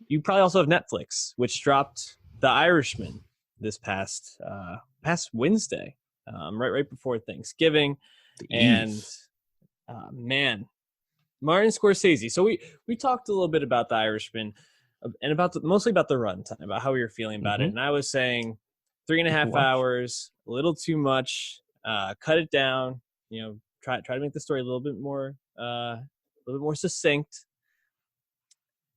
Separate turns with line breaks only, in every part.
you probably also have Netflix, which dropped The Irishman this past Wednesday, right before Thanksgiving.
The
And
Eve.
man, Martin Scorsese. So we talked a little bit about The Irishman and mostly about the runtime, about how we were feeling about it. And I was saying 3.5 hours, a little too much. Cut it down. Try to make the story a little bit more succinct.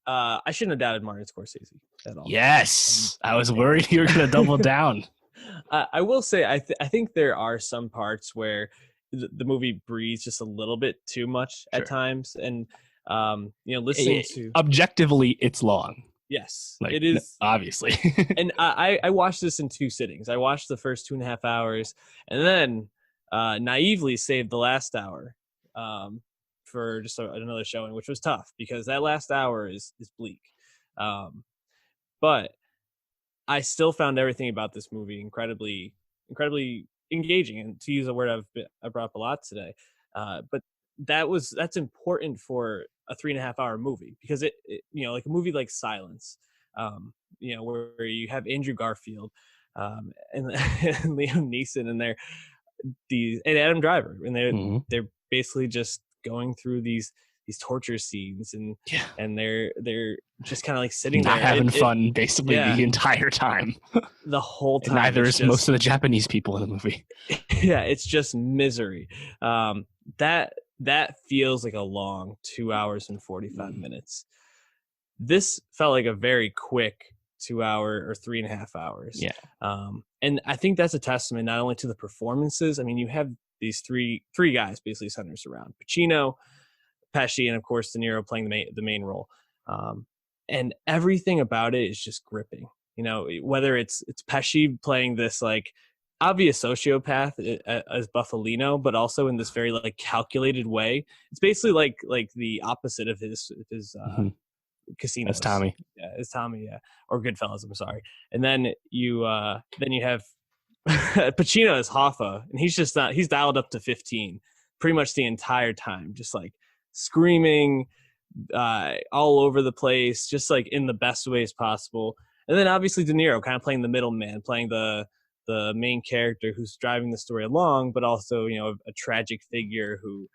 I shouldn't have doubted Martin Scorsese at all.
Yes, I was worried you were going to double down.
I will say I think there are some parts where the movie breathes just a little bit too much at times, and listening to
objectively, it's long.
Yes, it is,
obviously.
And I watched this in 2 sittings. I watched the first 2.5 hours, and then naively saved the last hour for just another showing, which was tough because that last hour is bleak. But I still found everything about this movie incredibly engaging, and to use a word I brought up a lot today. But that's important for a 3.5 hour movie, because it like a movie like Silence, where you have Andrew Garfield and Liam Neeson, and and Adam Driver, and they're basically just going through these torture scenes, and they're just kind of like sitting
not
there
having fun basically the entire time.
The whole time.
And neither is most of the Japanese people in the movie.
Yeah, it's just misery. That feels like a long 2 hours and 45 minutes. This felt like a very quick 2 hour or 3.5 hours.
Yeah.
And I think that's a testament not only to the performances. I mean, you have these three guys basically centers around Pacino, Pesci, and of course De Niro playing the main role. And everything about it is just gripping. Whether it's Pesci playing this like obvious sociopath as Buffalino, but also in this very like calculated way. It's basically like the opposite of his Casino.
That's Tommy.
Yeah, it's Tommy. Yeah, or Goodfellas. I'm sorry. And then you have Pacino as Hoffa, and he's dialed up to 15 pretty much the entire time, just like screaming all over the place, just like in the best ways possible. And then obviously De Niro kind of playing the middleman, playing the main character who's driving the story along, but also a tragic figure who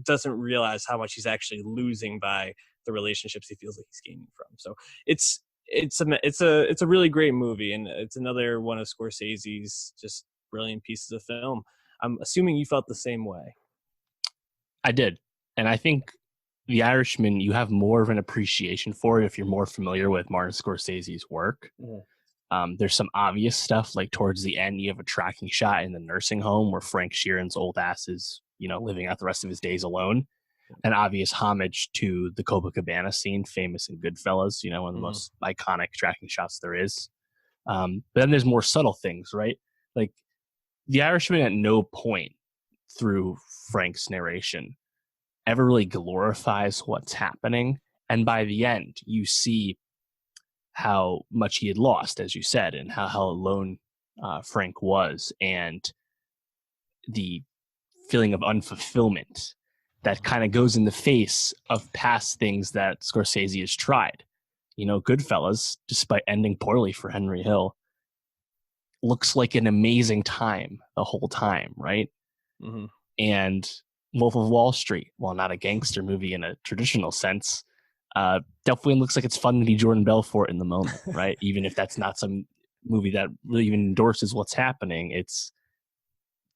doesn't realize how much he's actually losing by the relationships he feels like he's gaining from. So it's a really great movie, and it's another one of Scorsese's just brilliant pieces of film. I'm assuming you felt the same way.
I did, and I think The Irishman, you have more of an appreciation for it if you're more familiar with Martin Scorsese's work. Mm-hmm. There's some obvious stuff, like towards the end, you have a tracking shot in the nursing home where Frank Sheeran's old ass is, living out the rest of his days alone. An obvious homage to the Copacabana scene, famous in Goodfellas, one of the most iconic tracking shots there is. But then there's more subtle things, right? Like The Irishman at no point through Frank's narration ever really glorifies what's happening. And by the end, you see how much he had lost, as you said, and how alone Frank was, and the feeling of unfulfillment that kind of goes in the face of past things that Scorsese has tried. Goodfellas, despite ending poorly for Henry Hill, looks like an amazing time the whole time, right? Mm-hmm. And Wolf of Wall Street, while not a gangster movie in a traditional sense, definitely looks like it's fun to be Jordan Belfort in the moment, right? Even if that's not some movie that really even endorses what's happening, it's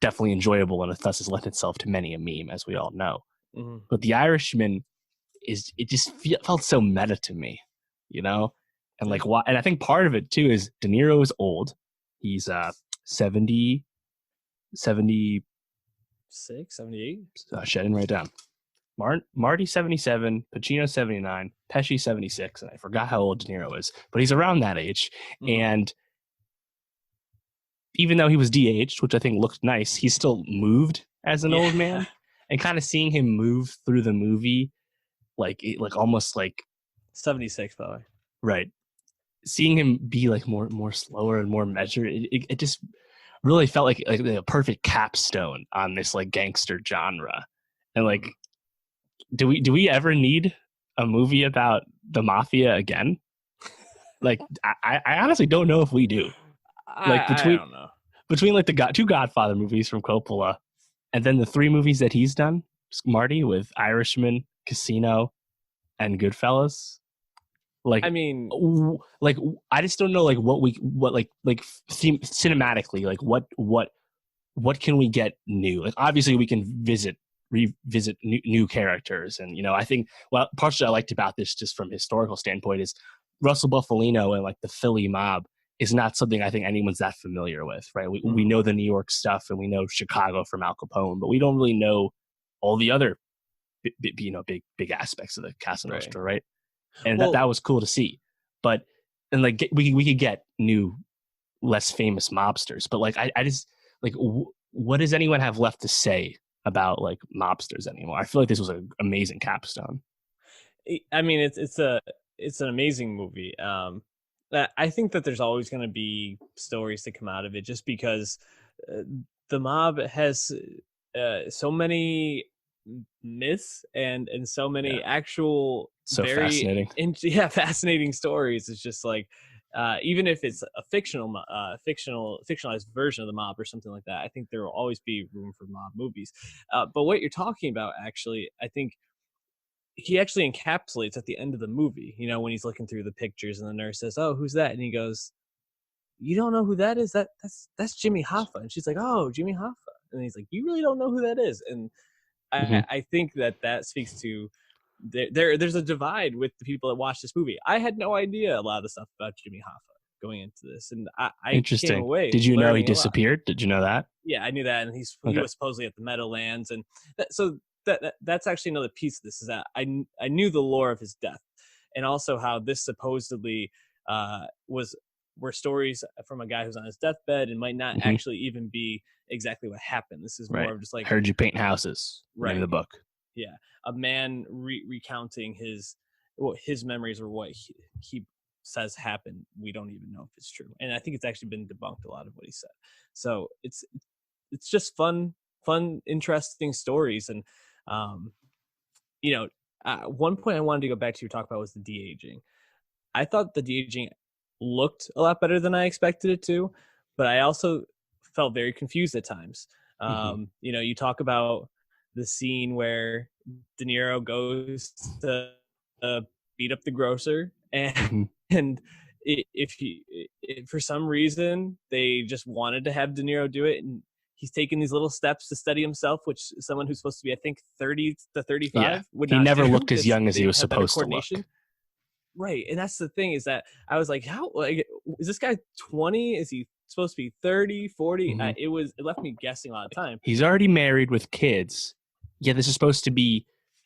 definitely enjoyable, and thus has lent itself to many a meme, as we all know. Mm-hmm. But The Irishman felt so meta to me, and like why? And I think part of it too is De Niro is old. He's 70,
76, 78.
Shedding right down. Marty 77, Pacino 79, Pesci 76, and I forgot how old De Niro is, but he's around that age. Mm-hmm. And even though he was de-aged, which I think looked nice, he still moved as an old man. And kind of seeing him move through the movie, like almost like
76, by the way.
Right. Seeing him be like more slower and more measured, it just really felt like a perfect capstone on this like gangster genre. And like, do we ever need a movie about the mafia again? Like, I honestly don't know if we do. Like
I don't know.
between like the two Godfather movies from Coppola, and then the three movies that he's done, Marty, with Irishman, Casino, and Goodfellas.
I
Like,
mean,
like I just don't know like what like cinematically like what can we get new? Like obviously we can revisit new characters, and I think partially I liked about this just from historical standpoint is Russell Buffalino and like the Philly mob is not something I think anyone's that familiar with, right? We know the New York stuff and we know Chicago from Al Capone, but we don't really know all the other big aspects of the Casa Nostra, right? And
well,
that was cool to see. But and like we could get new, less famous mobsters, but like I just like what does anyone have left to say about like mobsters anymore? I feel like this was an amazing capstone.
I mean, it's an amazing movie. I think that there's always going to be stories to come out of it, just because uh, the mob has so many myths and so many actual
So
very
fascinating.
fascinating stories. It's just like even if it's a fictionalized version of the mob or something like that, I think there will always be room for mob movies. But what you're talking about, actually, I think he actually encapsulates at the end of the movie, when he's looking through the pictures and the nurse says, "Oh, who's that?" And he goes, "You don't know who that is? That's Jimmy Hoffa." And she's like, "Oh, Jimmy Hoffa." And he's like, "You really don't know who that is?" And
Mm-hmm.
I think that speaks to there's a divide with the people that watch this movie. I had no idea a lot of the stuff about Jimmy Hoffa going into this, and I came
Interesting.
away
Did you know he
learning a lot.
disappeared? Did you know that?
Yeah, I knew that, and he
Okay.
was supposedly at the Meadowlands, and that's actually another piece of this, is that I knew the lore of his death, and also how this supposedly was were stories from a guy who's on his deathbed and might not
Mm-hmm.
actually even be exactly what happened. This is more
Right.
of just like,
Heard you paint houses. Name of
right,
the book.
yeah, a man recounting his memories, or what he says happened. We don't even know if it's true, and I think it's actually been debunked, a lot of what he said. So it's just fun, interesting stories. And um one point I wanted to go back to talk about was the de-aging. I thought the de-aging looked a lot better than I expected it to, but I also felt very confused at times.
Mm-hmm.
You talk about the scene where De Niro goes to beat up the grocer, and
Mm-hmm.
and if he for some reason they just wanted to have De Niro do it, and he's taking these little steps to study himself, which someone who's supposed to be, I think, 30 to
Yeah.
35 would
He
not
never
do.
looked as
Just
young as he
they
was
have better
supposed to look.
coordination. Right. And that's the thing, is that I was like, how, like, is this guy 20? Is he supposed to be 30, 40?
Mm-hmm.
It left me guessing a lot of time.
He's already married with kids. Yeah, this is supposed to be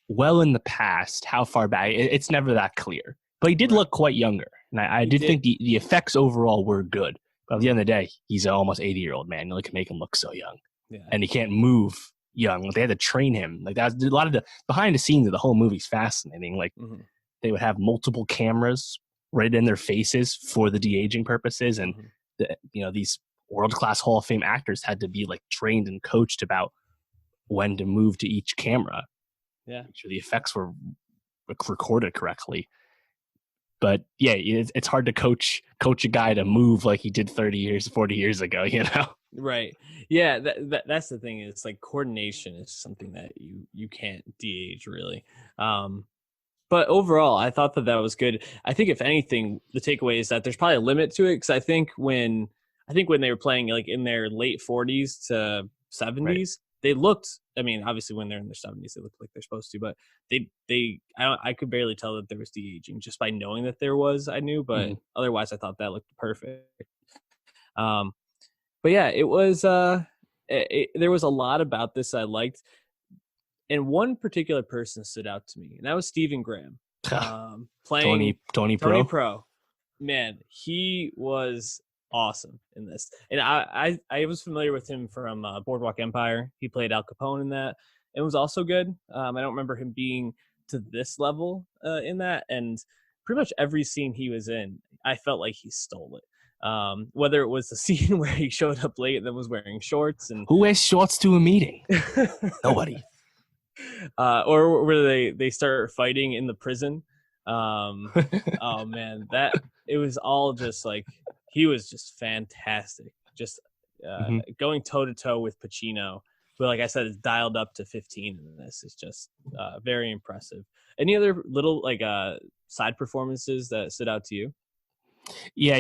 well in the past. How far back? It's never that clear. But he did
Right.
look quite younger. And I
He
did
did.
think the effects overall were good. But at the end of the day, he's an almost 80-year-old man. You can make him look so young.
Yeah.
And he can't move young. They had to train him. Like that's a lot of the behind the scenes of the whole movie's fascinating. Like they would have multiple cameras right in their faces for the de-aging purposes. And these world-class Hall of Fame actors had to be like trained and coached about when to move to each camera.
Yeah.
Make sure the effects were recorded correctly. But yeah, it's hard to coach a guy to move like he did 30 years, 40 years ago,
Right. Yeah. That's the thing. It's like coordination is something that you can't de-age, really. But overall, I thought that was good. I think, if anything, the takeaway is that there's probably a limit to it, because I think when they were playing like in their late 40s to 70s, right, they looked. I mean, obviously, when they're in their 70s, they look like they're supposed to. But I could barely tell that there was de-aging just by knowing that there was. I knew, but otherwise, I thought that looked perfect. But yeah, it was. There was a lot about this I liked. And one particular person stood out to me, and that was Stephen Graham, playing
Tony
Pro. Man, he was awesome in this. And I was familiar with him from Boardwalk Empire. He played Al Capone in that. It was also good. I don't remember him being to this level in that. And pretty much every scene he was in, I felt like he stole it. Whether it was the scene where he showed up late and then was wearing shorts, and
who wears shorts to a meeting? Nobody.
Or where they start fighting in the prison. Um, oh man, that it was all just like he was just fantastic. Just
Hmm.
going toe to toe with Pacino, who, like I said, is dialed up to 15 in this. Is just very impressive. Any other little like side performances that stood out to you?
Yeah,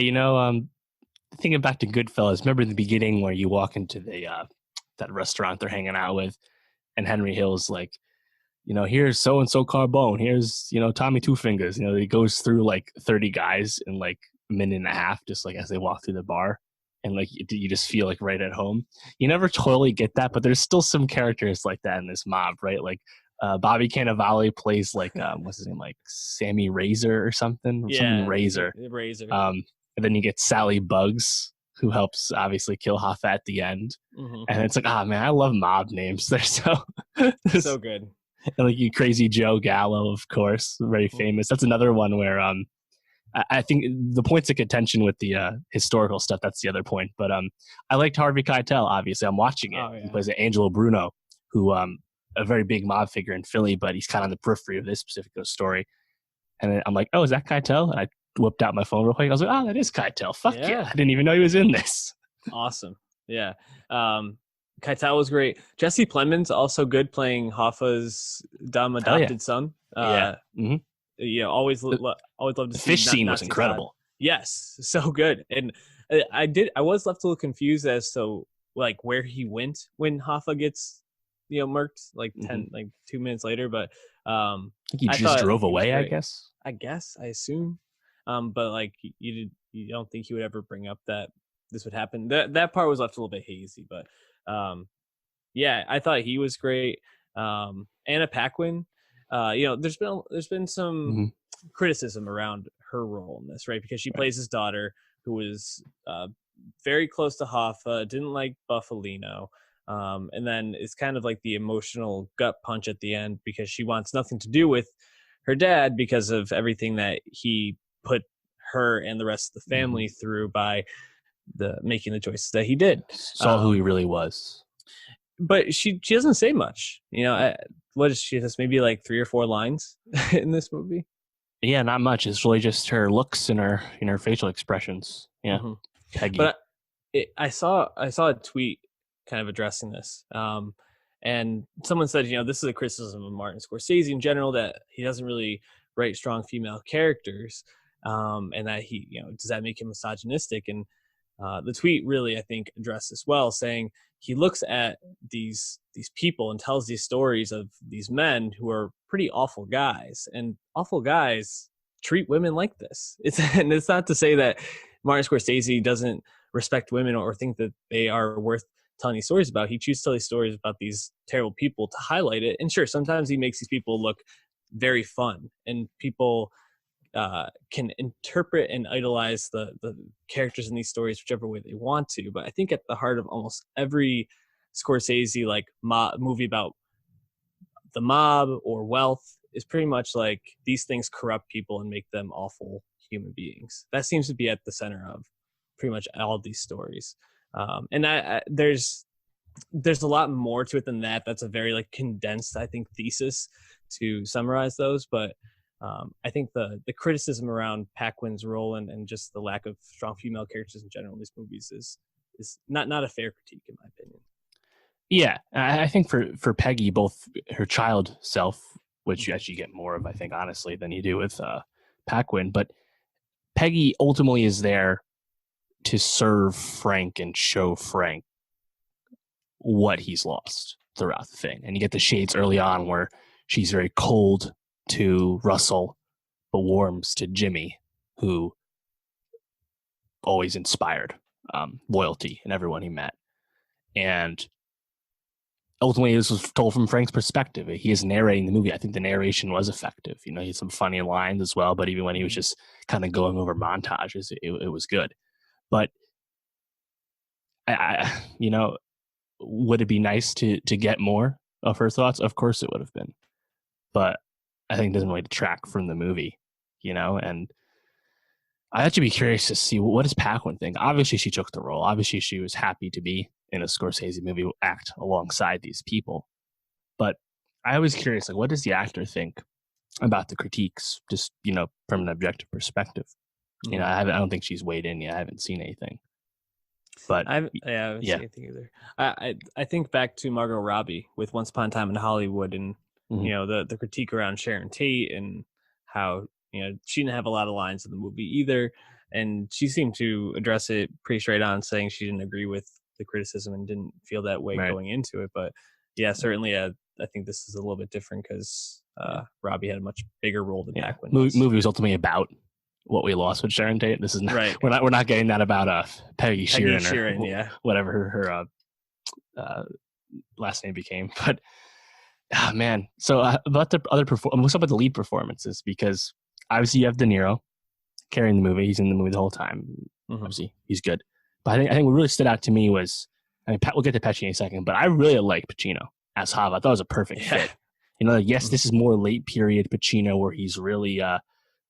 thinking back to Goodfellas, remember the beginning where you walk into the that restaurant they're hanging out with, and Henry Hill's like, here's so and so Carbone, here's Tommy Two Fingers. He goes through like 30 guys in like a minute and a half, just like as they walk through the bar, and like you just feel like right at home. You never totally get that, but there's still some characters like that in this mob, right? Like Bobby Cannavale plays like what's his name, like Sammy Razor or something
Yeah,
Razor.
Razor.
And then you get Sally Bugs, who helps obviously kill Hoffa at the end.
Mm-hmm.
And it's like, man, I love mob names. They're so
So good.
and like you Crazy Joe Gallo, of course, very famous. That's another one where I think the points of contention with the historical stuff, that's the other point. But I liked Harvey Keitel, obviously. I'm watching it.
Oh, yeah.
He plays Angelo Bruno, who a very big mob figure in Philly, but he's kind of on the periphery of this specific story. And then I'm like, oh, is that Keitel? And I whipped out my phone real quick. I was like, oh, that is Keitel. Fuck yeah. I didn't even know he was in this.
Awesome. Yeah. Keitel was great. Jesse Plemons also good, playing Hoffa's dumb adopted son.
Yeah.
Mm-hmm. Always love to see.
The fish scene was incredible.
Todd. Yes, so good. And I was left a little confused as to like where he went when Hoffa gets murked like 2 minutes later, but
I think he just drove away. I
assume. But like you don't think he would ever bring up that this would happen. That part was left a little bit hazy, but yeah, I thought he was great. Anna Paquin, there's been some criticism around her role in this, right? Because she plays his daughter, who was very close to Hoffa, didn't like Buffalino, and then it's kind of like the emotional gut punch at the end because she wants nothing to do with her dad because of everything that he put her and the rest of the family through by making the choices that he did.
Saw who he really was.
But she doesn't say much. What is she? Just maybe like 3 or 4 lines in this movie.
Yeah, not much. It's really just her looks and her facial expressions. Yeah, Peggy.
But I saw a tweet kind of addressing this, and someone said, this is a criticism of Martin Scorsese in general, that he doesn't really write strong female characters, and that he, does that make him misogynistic? And the tweet really, I think, addressed this well, saying he looks at these people and tells these stories of these men who are pretty awful guys, and awful guys treat women like this. And it's not to say that Martin Scorsese doesn't respect women or think that they are worth telling these stories about. He chooses to tell these stories about these terrible people to highlight it. And sure, sometimes he makes these people look very fun, and people can interpret and idolize the characters in these stories whichever way they want to. But I think at the heart of almost every Scorsese like movie about the mob or wealth is pretty much like these things corrupt people and make them awful human beings. That seems to be at the center of pretty much all of these stories. And there's a lot more to it than that. That's a very like condensed, I think, thesis to summarize those. But I think the criticism around Paquin's role and just the lack of strong female characters in general in these movies is not a fair critique, in my opinion.
Yeah, I think for Peggy, both her child self, which you actually get more of, I think, honestly, than you do with Paquin, but Peggy ultimately is there to serve Frank and show Frank what he's lost throughout the thing. And you get the shades early on where she's very cold to Russell, but warms to Jimmy, who always inspired loyalty in everyone he met. And ultimately, this was told from Frank's perspective. He is narrating the movie. I think the narration was effective. He had some funny lines as well, but even when he was just kind of going over montages, it was good. But I would it be nice to get more of her thoughts? Of course it would have been. But I think it doesn't really detract from the movie, and I'd actually be curious to see what does Paquin think. Obviously, she took the role. Obviously, she was happy to be in a Scorsese movie, act alongside these people. But I was curious, like, what does the actor think about the critiques, just from an objective perspective.
Mhm.
I don't think she's weighed in yet. I haven't seen anything, but
I haven't
yeah.
seen anything either. I think back to Margot Robbie with Once Upon a Time in Hollywood, and
Mhm.
the critique around Sharon Tate and how she didn't have a lot of lines in the movie either, and she seemed to address it pretty straight on, saying she didn't agree with the criticism and didn't feel that way
Right.
going into it. But yeah, certainly, I think this is a little bit different because
Yeah.
Robbie had a much bigger role than
Yeah.
Paquin does.
Movie was ultimately about what we lost with Sharon Tate. This is not,
Right.
we're not getting that about Peggy Sheeran or
Yeah.
whatever her last name became. But man, so about the other what's up with the lead performances? Because obviously you have De Niro carrying the movie. He's in the movie the whole time.
Mm-hmm.
Obviously he's good. But I think what really stood out to me was, we'll get to Pesci in a second, but I really like Pacino as Hava. I thought it was a perfect fit. Yes, this is more late period Pacino where he's really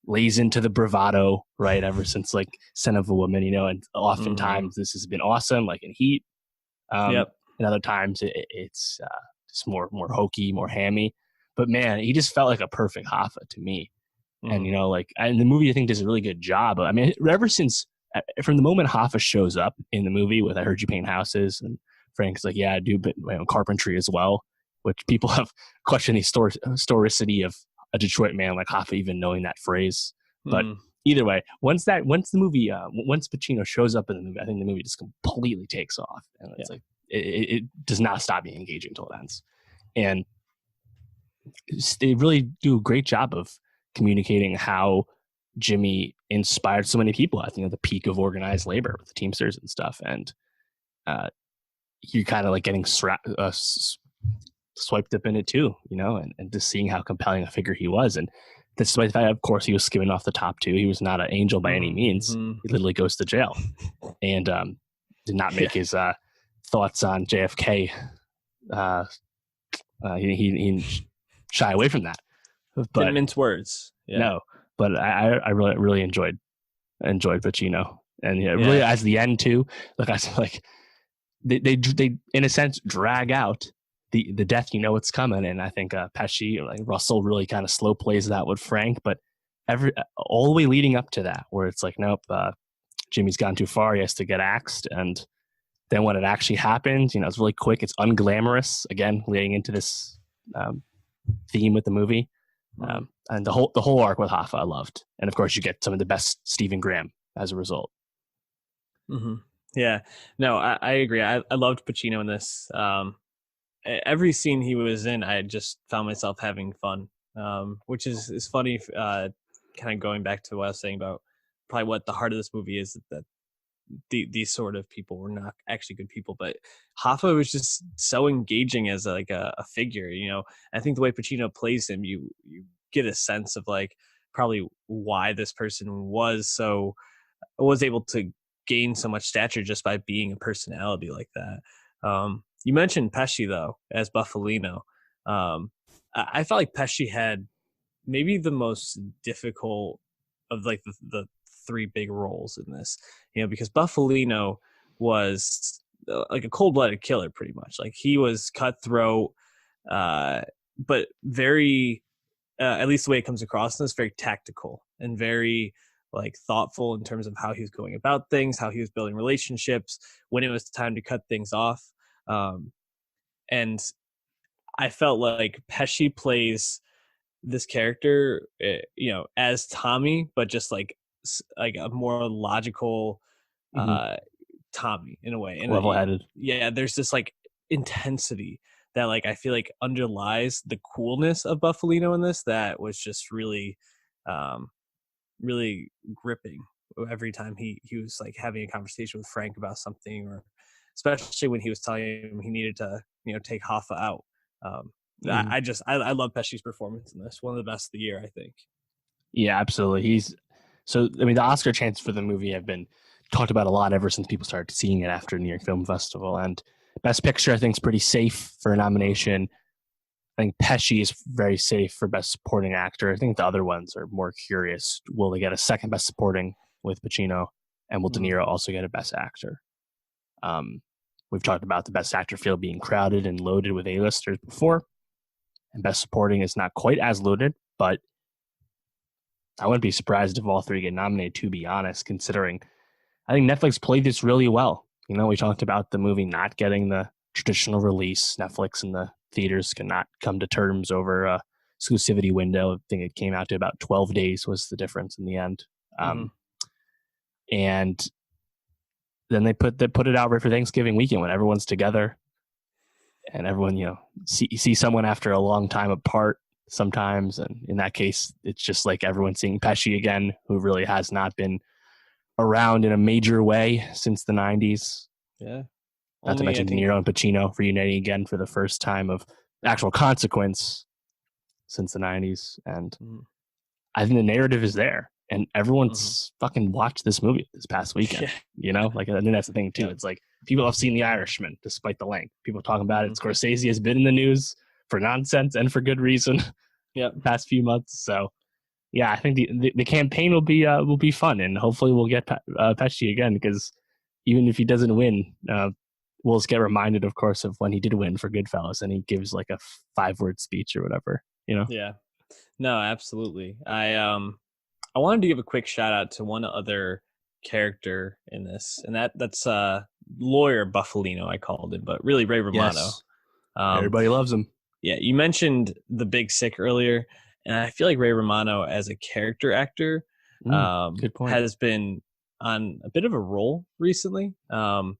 lays into the bravado, right? Ever since like Son of a Woman, and oftentimes this has been awesome, like in Heat. And other times it's just more hokey, more hammy. But man, he just felt like a perfect Hoffa to me. And and the movie I think does a really good job. I mean, ever since from the moment Hoffa shows up in the movie with "I Heard You Paint Houses," and Frank's like, "Yeah, I do, but carpentry as well," which people have questioned the historicity of a Detroit man like Hoffa even knowing that phrase. But either way, once Pacino shows up in the movie, I think the movie just completely takes off, and it's like it does not stop being engaging until it ends. And they really do a great job of communicating how Jimmy inspired so many people. I think at the peak of organized labor with the Teamsters and stuff, and you're kind of like getting swiped up in it too, and just seeing how compelling a figure he was. And despite the fact, of course, he was skimming off the top two, he was not an angel by any means. He literally goes to jail and did not make his thoughts on JFK. He shy away from that. But
didn't mince words. Yeah.
No, but I really enjoyed Pacino, and really as the end too. Like I said, like they in a sense drag out the death. It's coming, and I think Pesci, like Russell, really kind of slow plays that with Frank, but all the way leading up to that, where it's like, nope, Jimmy's gone too far. He has to get axed, and then when it actually happens, it's really quick. It's unglamorous. Again, leading into this theme with the movie. And the whole arc with Hoffa I loved, and of course you get some of the best Stephen Graham as a result.
Yeah, no, I agree. I loved Pacino in this. Every scene he was in, I just found myself having fun, which is funny. Kind of going back to what I was saying about probably what the heart of this movie is, that these sort of people were not actually good people, but Hoffa was just so engaging as a figure. I think the way Pacino plays him, you get a sense of like probably why this person was able to gain so much stature just by being a personality like that. You mentioned Pesci though as Buffalino. I felt like Pesci had maybe the most difficult of like the three big roles in this, because Buffalino was like a cold-blooded killer pretty much. Like he was cutthroat, but very, at least the way it comes across in this, very tactical and very like thoughtful in terms of how he was going about things, how he was building relationships, when it was time to cut things off. And I felt like Pesci plays this character, as Tommy, but just like a more logical Tommy in a way, and
level-headed.
There's this like intensity that like I feel like underlies the coolness of Buffalino in this, that was just really, really gripping every time he was like having a conversation with Frank about something, or especially when he was telling him he needed to take Hoffa out. I love Pesci's performance in this. One of the best of the year, I think.
Yeah, absolutely. The Oscar chances for the movie have been talked about a lot ever since people started seeing it after New York Film Festival. And Best Picture, I think, is pretty safe for a nomination. I think Pesci is very safe for Best Supporting Actor. I think the other ones are more curious. Will they get a second Best Supporting with Pacino? And will De Niro also get a Best Actor? We've talked about the Best Actor field being crowded and loaded with A-listers before. And Best Supporting is not quite as loaded, but I wouldn't be surprised if all three get nominated, to be honest, considering I think Netflix played this really well. You know, we talked about the movie not getting the traditional release. Netflix and the theaters cannot come to terms over exclusivity window. I think it came out to about 12 days was the difference in the end. And then they put it out right for Thanksgiving weekend when everyone's together and everyone, you know, see someone after a long time apart sometimes. And in that case, it's just like everyone seeing Pesci again, who really has not been around in a major way since the 90s.
Yeah.
Not to mention De Niro and Pacino reuniting again for the first time of actual consequence since the 90s. And I think the narrative is there. And everyone's fucking watched this movie this past weekend. You know, like I think that's the thing too. It's like people have seen The Irishman despite the length. People are talking about it. Scorsese has been in the news for nonsense and for good reason. Past few months. So yeah, I think the campaign will be fun, and hopefully we'll get Pesci again, because even if he doesn't win, we'll just get reminded, of course, of when he did win for Goodfellas, and he gives like a 5-word speech or whatever. You know?
Yeah. No, absolutely. I wanted to give a quick shout out to one other character in this, and that's lawyer Buffalino, I called him, but really Ray Romano.
Yes. Everybody loves him.
Yeah, you mentioned The Big Sick earlier, and I feel like Ray Romano as a character actor
good point.
has been on a bit of a roll recently. You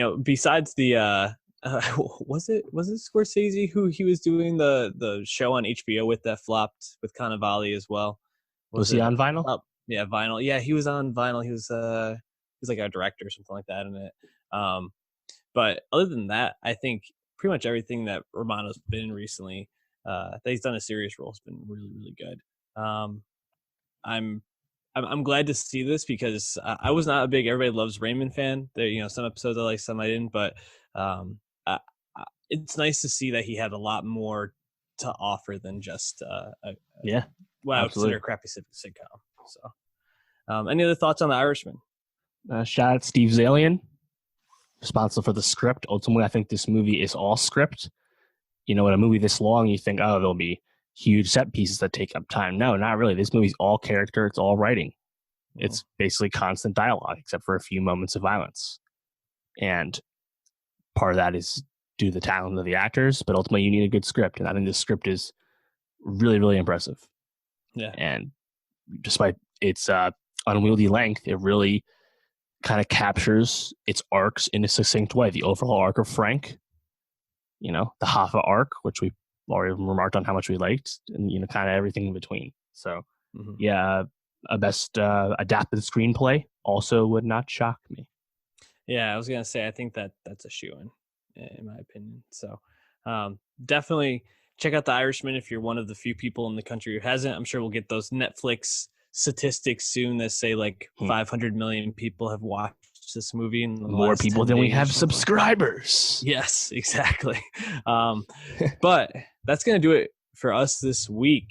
know, besides the was it Scorsese who he was doing the show on HBO with that flopped with Cannavale as well?
Was he on Vinyl?
Yeah, Vinyl. Yeah, he was on Vinyl. He was like a director or something like that in it. But other than that, I think pretty much everything that Romano's been in recently, that he's done a serious role, has been really, really good. I'm glad to see this, because I was not a big Everybody Loves Raymond fan. There, you know, some episodes I like, some I didn't, but it's nice to see that he had a lot more to offer than just what I would consider a crappy sitcom. So, any other thoughts on The Irishman?
Shout out Steve Zalian, responsible for the script. Ultimately, I think this movie is all script. You know, in a movie this long, you think, oh, there'll be huge set pieces that take up time. No, not really. This movie's all character. It's all writing. It's basically constant dialogue, except for a few moments of violence. And part of that is due to the talent of the actors, but ultimately you need a good script. And I think this script is really, really impressive.
Yeah.
And despite its unwieldy length, it really kind of captures its arcs in a succinct way. The overall arc of Frank, you know, the Hoffa arc, which we already remarked on how much we liked, and, you know, kind of everything in between. So, yeah, a best adapted screenplay also would not shock me.
Yeah, I was going to say, I think that's a shoo-in my opinion. So, definitely check out The Irishman if you're one of the few people in the country who hasn't. I'm sure we'll get those Netflix statistics soon that say like 500 million people have watched this movie in the
more people than we have subscribers.
Yes, exactly. But that's going to do it for us this week.